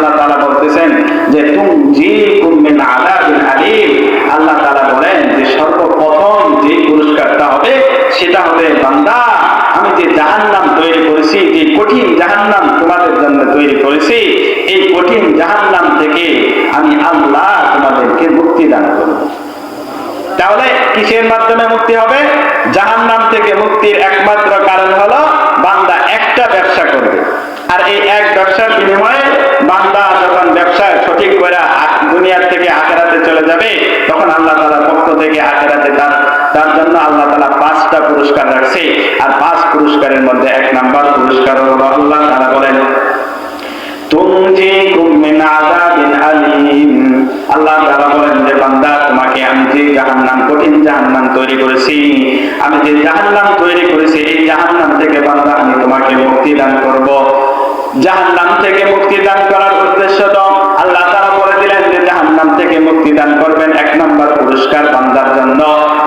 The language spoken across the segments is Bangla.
আল্লাহ তাআলা বলতেছেন যে তুনজিকুম মিন আযাবিন আলীম। আল্লাহ তাআলা বলেন যে সর্বপ্রথম যে পুরস্কারটা হবে সেটা হবে বান্দা আমি যে জাহান্নাম তৈরি করেছি, যে কঠিন জাহান্নাম তোমাদের জন্য তৈরি করেছি, এই কঠিন জাহান্নাম থেকে আমি আল্লাহ তোমাদেরকে মুক্তি দান করব। তাহলে কিসের মাধ্যমে মুক্তি হবে? জাহান্নাম থেকে মুক্তির একমাত্র কারণ হলো বান্দা একটা ব্যবসা করবে, আর এই এক ব্যবসার বিনিময়ে বান্দা যখন ব্যবসা সঠিক করে দুনিয়ার থেকে আখিরাতে চলে যাবে, তখন আল্লাহ তাআলার পক্ষ থেকে আখিরাতে তার জন্য আল্লাহ তাআলা 5টা পুরস্কার রাখছে। আর 5 পুরস্কারের মধ্যে 1 নাম্বার পুরস্কার হলো আল্লাহ তাআলা বলেন তুনজিকুম মিন আযাবিন আলীম। আল্লাহ তাআলা বলেন যে বান্দা তোমাকে আমি যে জাহান্নাম, কঠিন জাহান্নাম তৈরি করেছি, আমি যে জাহান্নাম তৈরি করেছি, এই জাহান্নাম থেকে বান্দা আমি তোমাকে মুক্তি দান করব। জাহান্নাম থেকে মুক্তি দান করার উদ্দেশ্য তো আল্লাহ তাআলা বলে দিলেন যে জাহান্নাম থেকে মুক্তি দান করবেন 1 নম্বর পুরস্কার বান্দার জন্য।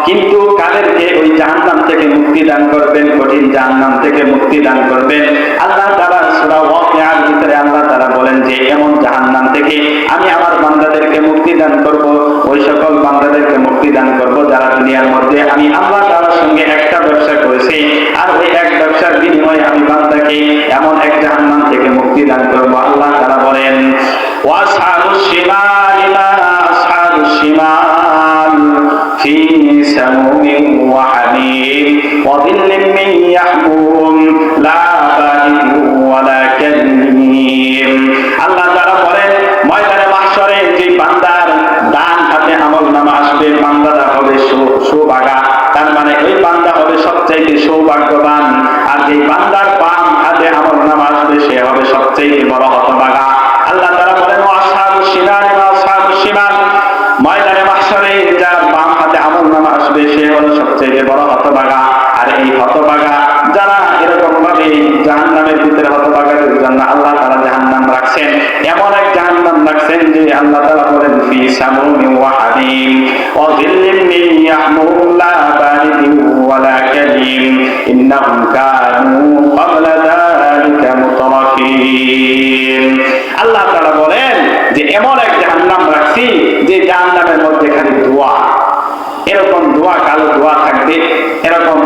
কিন্তু কাদেরকে ওই জাহান্নাম থেকে মুক্তি দান করবেন, কঠিন জাহান্নাম থেকে মুক্তি দান করবেন? আল্লাহ তাআলা সূরা ওয়াকিয়ার ভিতরে আল্লাহ তাআলা বলেন যে এমন জাহান্নাম থেকে আমি আমার বান্দাদেরকে মুক্তি দান করব, ওই সকল বান্দাদেরকে মুক্তি দান করব যারা দুনিয়ার মধ্যে আমি আল্লাহ তাআলার সঙ্গে একটা ব্যবসা করেছি, আর ওই এক ব্যবসার বিনিময়ে আমি বান্দাকে এমন এক জাহান্নাম থেকে মুক্তি দান করব। আল্লাহ তাআলা বলেন ওয়াসহাবুশ শিমাল মা আসহাবুশ শিমাল ফি সামুমিন ওয়া হামীম ওয়া যিল্লিম মিন ইয়াহমুম লা বারিদিন ওয়া লা কারীম। আল্লাহ তাআলা বলেন ময়দানে মাহশরে যে বান্দার ডান হাতে আমলনামা আসবে, বান্দাটা হবে সৌভাগা, তার মানে ওই বান্দা হবে সবচেয়ে সৌভাগ্যবান। আর যে বান্দার বাম হাতে আমলনামা আসবে সে হবে সবচেয়ে বড় হতভাগা। আল্লাহ তাআলা বলেন আসহাবুশ শিমাল ওয়া আসহাবুশ শিমাল, ময়দানে মাহশরে যার বাম হাতে আমলনামা আসবে সে হলো সবচেয়ে বড় হতভাগা। আর এই হতভাগা যারা এরকম ভাবে জাহান্নামের ভিতরে হতভাগাদের জন্য আল্লাহ তাআলা জাহান্নাম রাখছেন, এমন এক জাহান্নাম রাখছেন যে আল্লাহ তাআলা বলেন ফি সামুমিন ওয়া হামীম ওয়া যিল্লিম মিন ইয়াহমুম লা বারিদিন ওয়া লা কারীম ইন্নাহুম কানু ক্বাবলা যালিকা মুতরাফিন। আল্লাহ তাআলা বলেন যে এমন এক জাহান্নাম রাখছি যে জাহান্নামের মধ্যে খালি ধোঁয়া, এরকম ধোঁয়া, কালো ধোঁয়া থাকবে, এরকম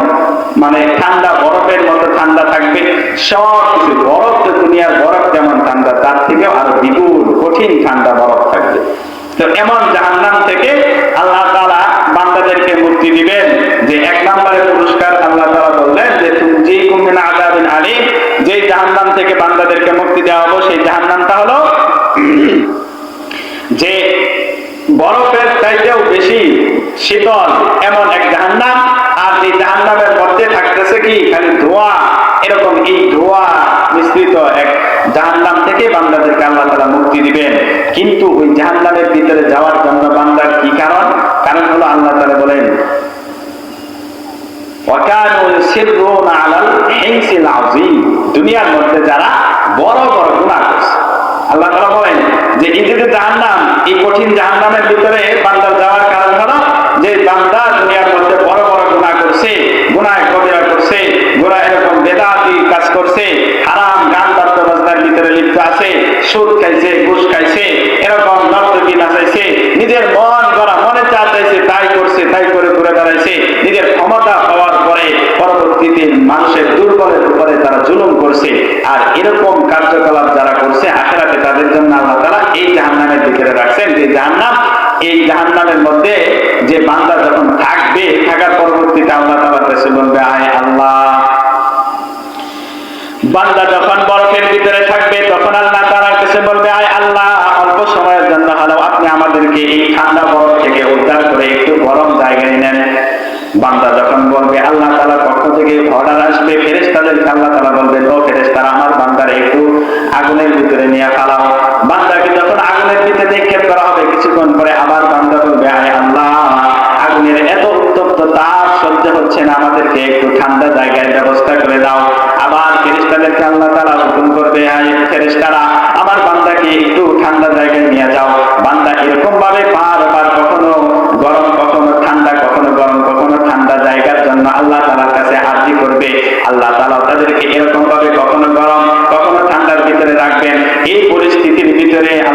মানে ঠান্ডা বরফের মতো ঠান্ডা থাকবে, সব কিছু বরফ, তো দুনিয়ার বরফ যেমন ঠান্ডা তার থেকেও আরো দ্বিগুণ কঠিন ঠান্ডা বরফ থাকবে। তো এমন জাহান্নাম থেকে আল্লাহ তাআলা বান্দাদেরকে মুক্তি দিবেন। যে 1 নম্বরের পুরস্কার আল্লাহ তাআলা বললেন যে তুনজিকুম মিন আযাবিন আলীম, যে জাহান্নাম থেকে বান্দাদেরকে মুক্তি দেওয়া হবে সেই জাহান্নামটা হলো যে বরফের চাইতেও বেশি শীতল এমন এক জাহান্নাম। আর এই জাহান্নামের মধ্যে থাকতেছে কি খালি ধোঁয়া, এরকম এই ধোঁয়া মিশ্রিত এক জাহান্নাম থেকে বান্দাদেরকে আল্লাহ তাআলা মুক্তি দিবেন। কিন্তু ওই জাহান্নামের ভিতরে যাওয়ার জন্য বান্দার কি কারণ? কারণ হলো আল্লাহ তাআলা বলেন ওয়াকানু ইউসিররুনা আলাল হিনসিল আযীম, দুনিয়ার মধ্যে যারা বড় বড় গুনাহ করছে। আল্লাহ তাআলা বলেন যে এই যে জাহান্নাম, এই কঠিন জাহান্নামের ভিতরে বান্দার যাওয়ার কারণ হলো যে বান্দা দুনিয়ার মধ্যে বড় বড় গুনাহ করছে, গুনাহ কবিরা করছে, গুনাহ এরকম বেদাতি কাজ করছে, হারাম গান বাদ্যযন্ত্রের ভিতরে লিপ্ত আছে, সুদ খাইছে, ঘুষ খাইছে, এরকম নর্তকী নাচাইছে, নিজের মন গড়া মনে যা চাইছে তাই করছে, তাই করে ঘুরে বেড়াইছে, নিজের ক্ষমতা পাওয়ার পরে পরবর্তীতে মানুষের দুর্বলের উপরে তারা জুলুম করছে। আর এরকম কার্যকলাপ যারা করছে আখিরাতে তাদের জন্য আল্লাহ তাআলা এই জাহান্নামের ভিতরে রাখছেন। যে জাহান্নাম, এই জাহান্নামের মধ্যে যে বান্দা যখন থাকবে, থাকার পরবর্তীতে আল্লাহ তাআলার কাছে বলবে আয় আল্লাহ, বান্দা যখন বরফের ভিতরে থাকবে তখন আল্লাহ তাআলার কাছে বলবে আয় আল্লাহ, অল্প সময়ের জন্য হলেও আপনি আমাদেরকে এই ঠান্ডা বরফ থেকে উদ্ধার করে একটু গরম জায়গায় নেন। বান্দা যখন বলবে আল্লাহ তাআলার পক্ষ থেকে অর্ডার আসবে, ফেরেশতাদেরকে আল্লাহ তাআলা বলবে ও ফেরেশতারা আমার বান্দার একটু আগুনের ভিতরে নিয়ে ফালাও। বান্দাকে যখন আগুনের ভিতরে নিক্ষেপ করা হবে, কিছুক্ষণ পরে আবার বান্দা বলবে আয় আল্লাহ, আগুনের এত উত্তপ্ত তাপ সহ্য হচ্ছে না, আমাদেরকে একটু ঠান্ডা জায়গায় ব্যবস্থা করে দাও। আবার ফেরেশতাদেরকে আল্লাহ তাআলা হুকুম করবে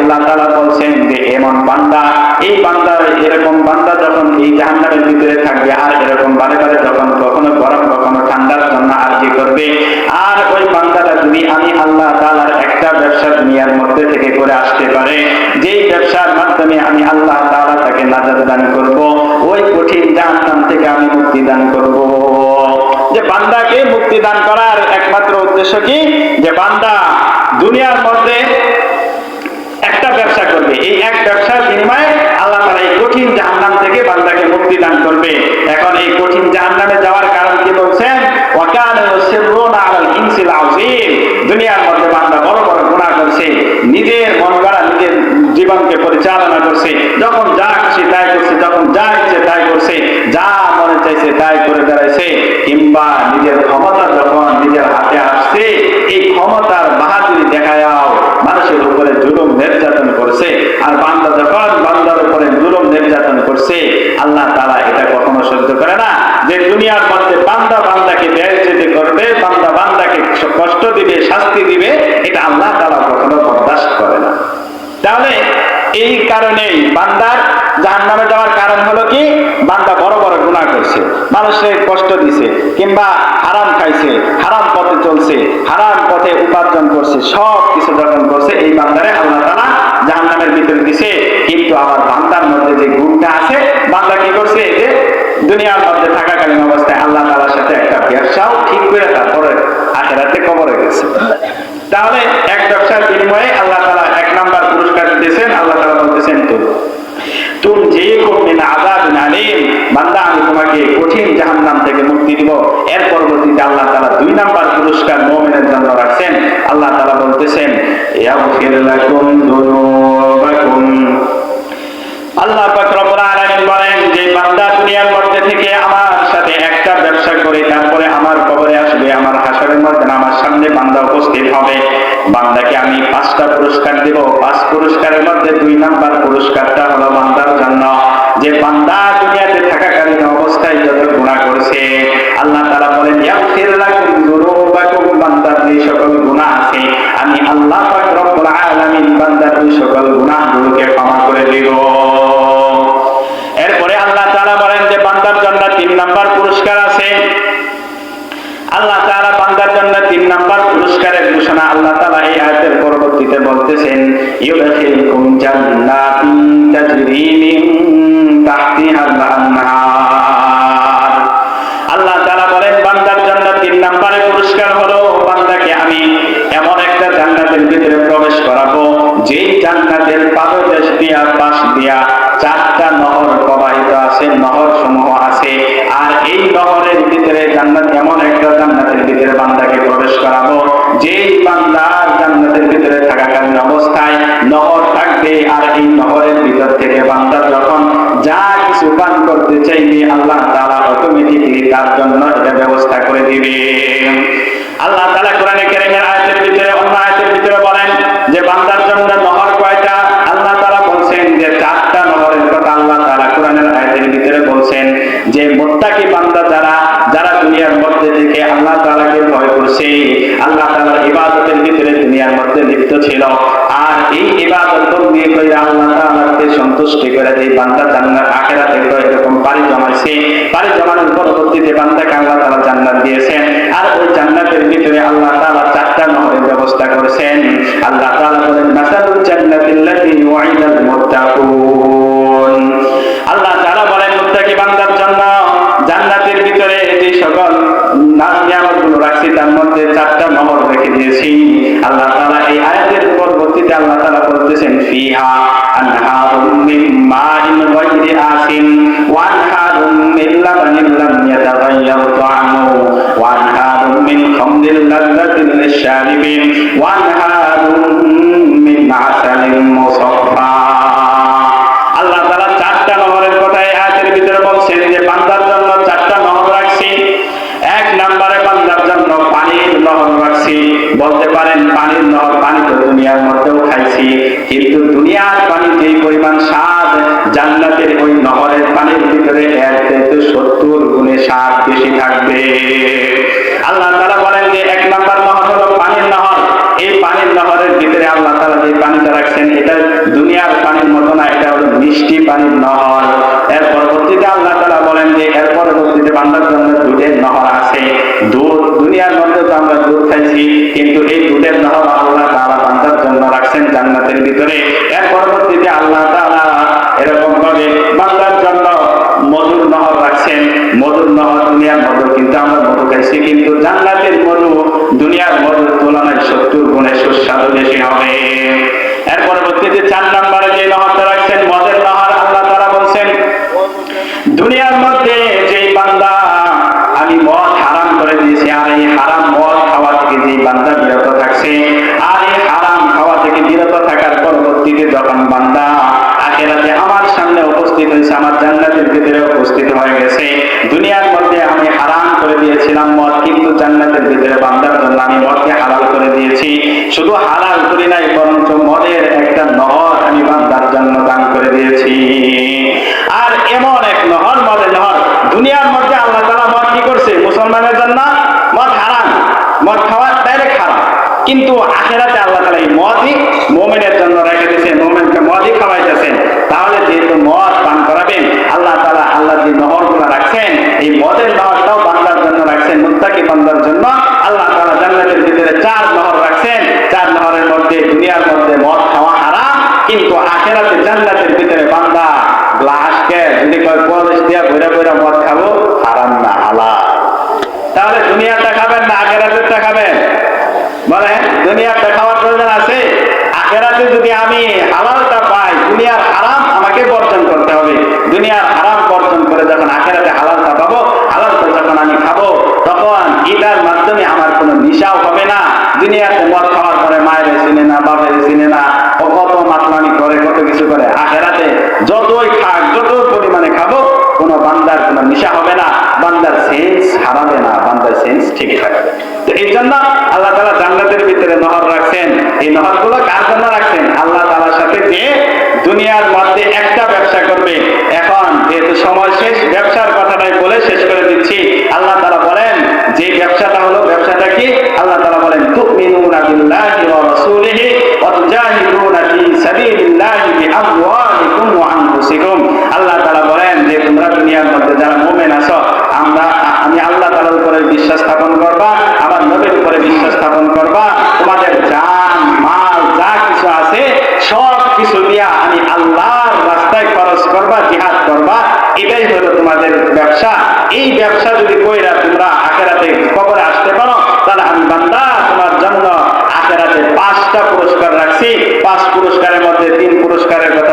আল্লাহ তাআলা বলছেন যে এমন বান্দা, এই বান্দা, এরকম বান্দা যখন এই জাহান্নামের ভিতরে থাকবে আর এরকম বারে বারে যখন কখনো গরম কখনো ঠান্ডার জন্য আরজি করবে, আর ওই বান্দাটা যদি আমি আল্লাহ তাআলার একটা ব্যবসা দুনিয়ার মধ্যে থেকে করে আসতে পারে, যেই ব্যবসার মাধ্যমে আমি আল্লাহ তাআলা তাকে নাজাত দান করব, ওই কঠিন জাহান্নাম থেকে আমি মুক্তি দান করব। যে বান্দাকে মুক্তি দান করার একমাত্র উদ্দেশ্য কি, যে বান্দা দুনিয়ার মধ্যে একটা ব্যবসা করবে, এই এক ব্যবসার বিনিময়ে আল্লাহ তাআলা এই কঠিন জাহান্নাম থেকে বান্দাকে মুক্তি দান করবে। এখন এই কঠিন জাহান্নামে যাওয়ার কারণ কি বলছেন, ওয়া কানা ইউসিরুনা আলাল ইনসিল আযীম। দুনিয়ার মধ্যে বান্দা বড় বড় গুনাহ করছে, নিজের মন গড়া নিজের জীবনকে পরিচালনা করছে, যখন যা খুশি তাই করছে, যখন যা ইচ্ছে তাই করছে, যা মনে চাইছে তাই করে বেড়াইছে, কিংবা নিজের ক্ষমতা যখন নিজের হাতে আসছে এই ক্ষমতার বাহাদুরি দেখায়াও মানুষের উপরে জুলুম নির্যাতন করছে। আর বান্দা যখন বান্দার উপরে জুলুম নির্যাতন করছে, আল্লাহ তাআলা এটা কখনো সহ্য করে না। যে দুনিয়ার মধ্যে বান্দা বান্দাকে বেইজ্জতি করবে, বান্দা বান্দাকে কষ্ট দিবে, শাস্তি দিবে, এটা আল্লাহ তাআলা কখনো বরদাস্ত করে না। তাহলে এই কারণেই বান্দার জাহান্নামে যাওয়ার কারণ হলো কি, বান্দা বড় বড় গুনাহ করছে, মানুষের কষ্ট দিছে, কিংবা হারাম খাইছে, হারাম পথে চলছে, হারাম পথে উপার্জন করছে, সব কিছু যখন করছে এই বান্দারে আল্লাহ তাআলা জাহান্নামের ভিতরে দিছে। কিন্তু আবার বান্দার মধ্যে যে গুণটা আছে, বান্দা কি করছে, যে দুনিয়ার মধ্যে থাকাকালীন অবস্থায় আল্লাহ তাআলার সাথে একটা ব্যবসাও ঠিক করে তারপরে আখিরাতে কবরে গেছে। তাহলে এক ব্যবসার বিনিময়ে আল্লাহ তাআলা এক নাম্বার পুরস্কার দিতেছেন। আল্লাহ তাআলা বলতেছেন, তুনজিকুম মিন আযাবিন আলীম, বান্দা আমি তোমাকে কঠিন জাহান্নাম থেকে মুক্তি দিব। এর পরবর্তীতে আল্লাহ তাআলা দুই নাম্বার পুরস্কার মুমিনের জন্য রাখছেন। আল্লাহ তাআলা বলতেছেন, ইয়াগফির লাকুম যুনুবাকুম। আল্লাহ পাক রব্বুল আলামিন বলেন যে বান্দা দুনিয়ার মধ্যে থেকে আমার সাথে একটা ব্যবসা করে তারপরে আমার কবরে আসবে, আমার হাসরের মধ্যে আমার সামনে বান্দা উপস্থিত হবে, বান্দাকে আমি 5টা পুরস্কার দেব। 5 পুরস্কারের মধ্যে 2 নাম্বার পুরস্কারটা হলো বান্দার জন্য, যে বান্দা দুনিয়াতে থাকাকালীন অবস্থায় যত গুনাহ করেছে, আল্লাহ তাআলা বলেন ইয়াগফির লাকুম যুনুবাকুম, বান্দার যে সকল গুনাহ আছে আমি আল্লাহ পাক রব্বুল আলামিন বান্দার ওই সকল গুনাহগুলোকে ক্ষমা করে দেব। এরপরে আল্লাহ তাআলা বলেন যে বান্দার জন্য 3 নাম্বার পুরস্কার আছে। আল্লাহ তাআলা বান্দার জন্য 3 নাম্বার পুরস্কারের ঘোষণা আল্লাহ তাআলা এই আয়াতের পরবর্তীতে বলতেছেন, ইউদখিলকুম জান্নাতিন তাজরি মিন তাহতিহাল আনহার। আল্লাহ তাআলা বলেন বান্দার জন্য 3 নম্বরের পুরস্কার হলো বান্দাকে আমি এমন একটা জান্নাতের ভিতরে প্রবেশ করাবো, যেই জান্নাতের পাদদেশ দিয়া পাশ দিয়া 4টা নহর প্রবাহিত আছে, নহর সমূহ আছে। আর এই নহরের ভিতরে জান্নাত, এমন একটা জান্নাতের ভিতরে বান্দাকে প্রবেশ করাবো, যেই বান্দা জান্নাতের ভিতরে থাকাকালীন অবস্থায় নহর থাকবে, আর এই নহরের ভিতর থেকে বান্দা যখন যা কিছু পান করতে চাইবে আল্লাহ তাআলা অটোমেটিক্যালি তার জন্য এটা ব্যবস্থা করে দিবে। আল্লাহ তাআলা কোরআনে কারীমের আয়াতের ভিতরে, অন্য আয়াতের ভিতরে বলেন যে বান্দার জন্য নহর কয়টা, আল্লাহ তাআলা বলছেন যে 4টা নহরের কথা আল্লাহ তাআলা কোরআনের আয়াতের ভিতরে বলছেন। যে মুত্তাকি বান্দা যারা যারা দুনিয়ার মধ্যে থেকে আল্লাহ তাআলাকে ভয় করছে, আল্লাহ তাআলার ইবাদতের ভিতরে দুনিয়ার মধ্যে লিপ্ত ছিল, আর এই ইবাদত বন্দী করে আল্লাহ তাআলাকে সন্তুষ্টি করে এই বান্দা জান্নাত আখিরাতে এরকম পারি জমাইছে, পারি জমানোর পরবর্তীতে বান্দাকে আল্লাহ তাআলা জান্নাত দিয়েছেন। আর ওই জান্নাতের ভিতরে আল্লাহ তাআলা 4টা নহরের ব্যবস্থা করেছেন। আল্লাহ তাআলা বলেন, মাসালুল জান্নাতিল্লাতী ওয়াইদাল মুত্তাকুন। আল্লাহ তাআলা বলেন মুত্তাকি বান্দার জন্য জান্নাতের ভিতরে যে সকল নিয়ামতগুলো রাখছি তার মধ্যে 4টা নহর রেখে দিয়েছি। আল্লাহ তাআলা এই আয়াতের পরবর্তীতে আল্লাহ তাআলা বলতেছেন, ফিহা আনহারুম মিন মাইন গায়রি আসিন ওয়া আনহারুম মিন লাবানিন লাম ইয়াতাগায়্যার তা'আমুহু ওয়া আনহারুম মিন খামরিন লাযযাতিন লিশ-শারিবিন ওয়া আনহারুম মিন আসালিন মুসাফফা। আল্লাহ তাআলা 4টা নহরের কথা এই আয়াতের ভিতরে বলছেন যে বান্দার জন্য 4টা নহর রাখছি। 1 নম্বরে বান্দার জন্য পানির নহর রাখছি। বলতে পারেন পানির নহর, পানি তো দুনিয়ার মধ্যেও খাইছি, কিন্তু দুনিয়ার পানি যেই পরিমাণ স্বাদ, জান্নাতের ওই নহরের পানির ভিতরে এর থেকে 70 গুণে স্বাদ বেশি থাকবে। আল্লাহ তাআলা বলেন যে 1 নম্বর নহর হলো পানির নহর। এই পানির নহরের ভিতরে আল্লাহ তাআলা যে পানিটা রাখছেন, এটা পানির নহর। এর পরবর্তীতে আল্লাহ তাআলা বলেন যে এর পরবর্তীতে বান্দার জন্য দুধের নহর আছে। দুধ দুনিয়ার মধ্যে তো আমরা দুধ খাইছি, কিন্তু এই দুধের নহর আল্লাহ তাআলা বান্দার জন্য রাখছেন জান্নাতের ভিতরে। এর পরবর্তীতে আল্লাহ তাআলা এরকম ভাবে বান্দার জন্য মধুর নহর রাখছেন। মধুর নহর দুনিয়ার মধু, কিন্তু আমরা মধু খাইছি, কিন্তু জান্নাতের মধু দুনিয়ার মধুর তুলনায় 70 গুণে সুস্বাদু বেশি হবে। এর পরবর্তীতে 4 নম্বরে যে নহরটা রাখছেন মদের নহর, আল্লাহ তাআলা বলছেন দুনিয়ার মধ্যে যে বান্দা আমি মদ হারাম করে দিয়েছি, আর এই হারাম মদ খাওয়া থেকে যে বান্দা বিরত থাকছে, আর এই হারাম খাওয়া থেকে বিরত থাকার পরবর্তীতে যখন বান্দা আখিরাতে আমার সামনে উপস্থিত হয়েছে, আমার জান্নাতের ভিতরে উপস্থিত হয়ে গেছে। দুনিয়ার মধ্যে আমি হারাম করে দিয়েছিলাম মদ, কিন্তু জান্নাতের ভিতরে বান্দার জন্য আমি মদকে হালাল করে দিয়েছি। শুধু হালাল করি নাই, বরঞ্চ মদের একটা নহর আমি বান্দার জন্য দান করে দিয়েছি। আর এমন এক নহর, মদের নহর। দুনিয়ার মধ্যে আল্লাহ তাআলা মদ কি করছে? মুসলমানের জন্য মদ হারাম, মদ খাওয়া ডাইরেক্ট হারাম, কিন্তু আখিরাতে আল্লাহ তাআলা এই মদই মুমিনের জন্য রেখে দিয়েছেন, মুমিনকে মদই খাওয়াইতেছেন। তাহলে যেহেতু মদ পান করাবেন, আল্লাহ তাআলা আল্লাহ যে নহরগুলো রাখছেন, এই মদের নহরটাও বান্দার জন্য রাখছেন, মুত্তাকি বান্দার জন্য। আল্লাহ তাআলা জান্নাতের ভিতরে 4 নহর রাখছেন। 4 নহরের মধ্যে দুনিয়ার মধ্যে মদ খাওয়া হারাম, কিন্তু আখিরাতে জান্নাতের ভিতরে বান্দা গ্লাসকে যদি কয় পলিশ দিয়া বইরা বইরা মদ খাবো, হারাম না হালাল। তাহলে দুনিয়াটা খাবেন না আখিরাতেরটা খাবেন? বলে দুনিয়াটা খাওয়ার প্রয়োজন আছে? আখিরাতে যদি আমি হালালটা পাই, দুনিয়ার হারাম আমাকে বর্জন করতে হবে। দুনিয়ার হারাম বর্জন করে যখন আখিরাতে হালালটা পাবো, হালালটা যখন আমি খাবো, তখন এটার মাধ্যমে আমার কোনো নেশাও হবে না। দুনিয়াতে মদ খাওয়ার পরে মায়ের চিনে না, বাপের চিনে না, ও কত মাতলামি করে, কত কিছু করে। আখিরাতে যতই খাক, যত পরিমাণে খাবো, কোনো বান্দার কোনো নেশা হবে না, বান্দার সেন্স হারাবে না, বান্দার সেন্স ঠিকই থাকবে। তো এই জন্য আল্লাহ তাআলা জান্নাতের ভিতরে নহর রাখছেন। এই নহরগুলো কার জন্য রাখছেন? আল্লাহ তাআলার সাথে যে দুনিয়ার মধ্যে একটা ব্যবসা করবে। এখন যেহেতু সময় শেষ, ব্যবসার কথাটাই বলে শেষ করে দিচ্ছি। আল্লাহ তাআলা বলেন যে ব্যবসাটা হলো, ব্যবসাটা কি? আল্লাহ তাআলা বলেন তুমিনুনা বিল্লাহি ওয়া রাসূলিহি ওয়া তুজাহিদুনা ফি সাবিলিল্লাহি বিআমওয়ালিকুম ওয়া আনফুসিকুম। আল্লাহ তাআলা বলেন যে তোমরা দুনিয়ার মধ্যে যারা মুমিন আছো, আমি আল্লাহ তাআলার উপরে বিশ্বাস স্থাপন করবা, আমার নবীর উপরে বিশ্বাস স্থাপন করবা, তোমাদের জান মাল যা কিছু আছে সব কিছু দিয়া আমি আল্লাহর রাস্তায় খরচ করবা, জিহাদ করবা। এটাই হলো তোমাদের ব্যবসা। এই ব্যবসা যদি কইরা তোমরা আখিরাতে কবরে আসতে পারো, তাহলে আমি বান্দা তোমার জন্য আখিরাতে 5টা পুরস্কার রাখছি। 5 পুরস্কারের মধ্যে 3 পুরস্কারের কথা